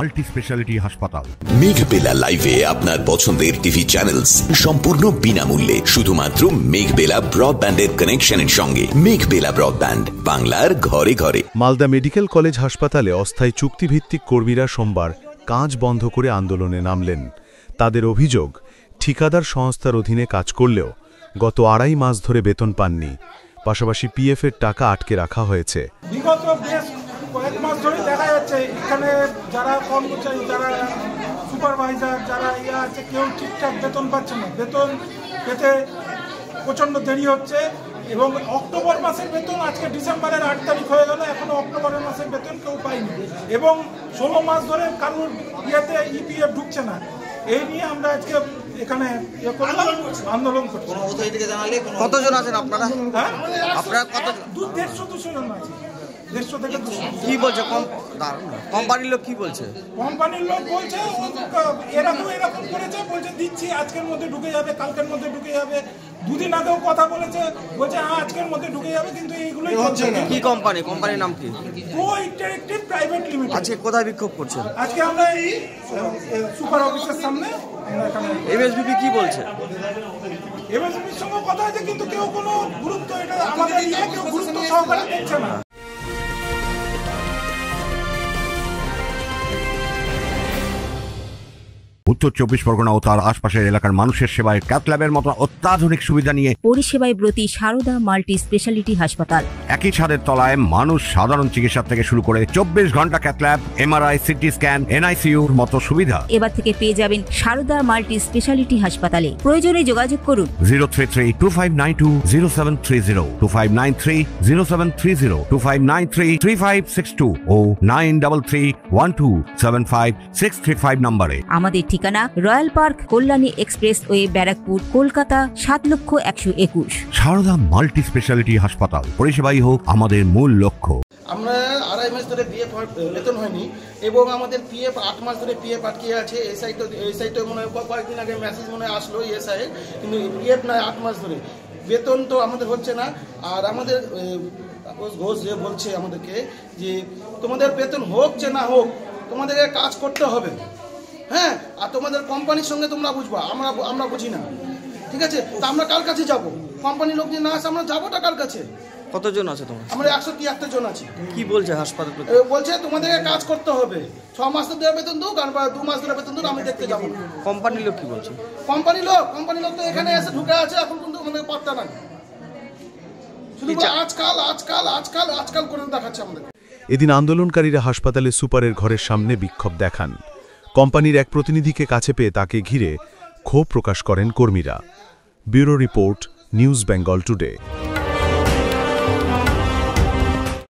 Multi speciality হাসপাতাল। মেঘবেলা লাইভে আপনার পছন্দের টিভি চ্যানেলস সম্পূর্ণ বিনামূল্যে, শুধুমাত্র মেঘবেলা ব্রডব্যান্ডের কানেকশনের সঙ্গে। মেঘবেলা ব্রডব্যান্ড, বাংলার ঘরে ঘরে। মালদা মেডিকেল কলেজ হাসপাতালে অস্থায়ী চুক্তিভিত্তিক কর্মীরা সোমবার কাজ বন্ধ করে আন্দোলনে নামলেন। তাদের অভিযোগ, ঠিকাদার সংস্থার অধীনে কাজ করলেও গত 2.5 মাস ধরে বেতন পাননি, পাশাপাশি পিএফের টাকা আটকে রাখা হয়েছে। বিগত বেশ কয়েক মাস ধরে দেখা যাচ্ছে এখানে যারা কর্মচারী, যারা সুপারভাইজার, যারা আছে, কেউ ঠিকঠাক বেতন পাচ্ছে না। বেতন পেতে প্রচণ্ড দেরি হচ্ছে এবং অক্টোবর মাসের বেতন আজকে ডিসেম্বরের 8 তারিখ হয়ে গেল, এখনো অক্টোবরের মাসের বেতন কেউ পায়নি এবং 16 মাস ধরে কারোর ইয়েতে ইপিএফ ঢুকছে না। এই নিয়ে আমরা আজকে এখানে আন্দোলন করছি। কতজন আছেন আপনারা? আপনারা কত? 150-200 জন আছে। 150 থেকে 200। কি বলছে কোম্পানির লোক? কি বলছে কোম্পানির লোক? বলছে এরকম করেছে, বলছে দিচ্ছি, আজকের মধ্যে ঢুকে যাবে, কালকের মধ্যে ঢুকে যাবে। 2 দিন আগেও কথা বলেছে, বলছে হ্যাঁ আজকের মধ্যে ঢুকে যাবে, কিন্তু এইগুলোই হচ্ছে না। কি কোম্পানি? কোম্পানির নাম কি? Pro interactive private limited. আজকে কোথায় বিক্ষোভ করছেন? আজকে আমরা এই সুপার অফিসের সামনে। এমএসবিপি কি বলছে? এমএসবিপির সঙ্গে কথা হয়েছে, কিন্তু কেউ কোনো গুরুত্ব, এটা আমাদের কেউ গুরুত্ব সহকারে দেখছে না। উত্তর 24 পরগনা ও তার আশপাশের এলাকার মানুষের সেবায় ক্যাথ ল্যাবের মতো অত্যাধুনিক সুবিধা নিয়ে পরিষেবায় ব্রতী সারদা মাল্টি স্পেশালিটি হাসপাতাল। একই ছাদের তলায় মানুষ সাধারণ চিকিৎসা থেকে শুরু করে 24 ঘন্টা cath lab, MRI, CT scan, এনআইসিইউর মতো সুবিধা এবার থেকে পেয়ে যাবেন সারদা মাল্টি স্পেশালিটি হাসপাতালে। প্রয়োজনে যোগাযোগ করুন 033-2592-0730, 2593-0730, 2593-3562 ও 9331275635 নম্বরে। আমাদের ঠিকানা Royal Park, Kalyani expressway, Barrackpore, Kolkata 7,01,21। Sarada multi speciality হাসপাতাল, পরিষেবাই হোক আমাদের মূল লক্ষ্য। আমরা 2.5 মাস ধরে পিএফ বেতন হয়নি এবং আমাদের পিএফ 8 মাস ধরে পিএফ আটকে আছে। এসআই তো মনে হয় কয়েকদিন আগে মেসেজ মনে হয় আসলো এসআই, কিন্তু পিএফ নয় 8 মাস ধরে বেতন তো আমাদের হচ্ছে না। আর আমাদের ঘোষ যে বলছে আমাদেরকে যে তোমাদের বেতন হোক যে না হোক, তোমাদেরকে কাজ করতে হবে, হ্যাঁ, আর তোমাদের কোম্পানির সঙ্গে তোমরা বুঝবা, আমরা বুঝি না, ঠিক আছে? তা আমরা কার কাছে যাবো? কোম্পানির লোক যদি না আসে আমরা যাবোটা কার কাছে? কতজন আছে তোমরা? আমরা 173 জন আছি। কি বলছে হাসপাতাল? বলছে তোমাদেরকে কাজ করতে হবে, 6 মাস ধরে বেতন দুক আর 2 মাস ধরে বেতন দুক, আমি দেখতে যাবো না। কোম্পানির লোক কি বলছে? কোম্পানির লোক তো এখানে এসে ঢুকে আছে, এখন কিন্তু আমাদের পাত্তা নাই, শুধু আজকাল করে দেখাচ্ছে আমাদের। এদিন আন্দোলনকারীরা হাসপাতালে সুপারের ঘরের সামনে বিক্ষোভ দেখান। কোম্পানির এক প্রতিনিধিকে কাছে পেয়ে তাকে ঘিরে ক্ষোভ প্রকাশ করেন কর্মীরা। Bureau report, news Bengal today.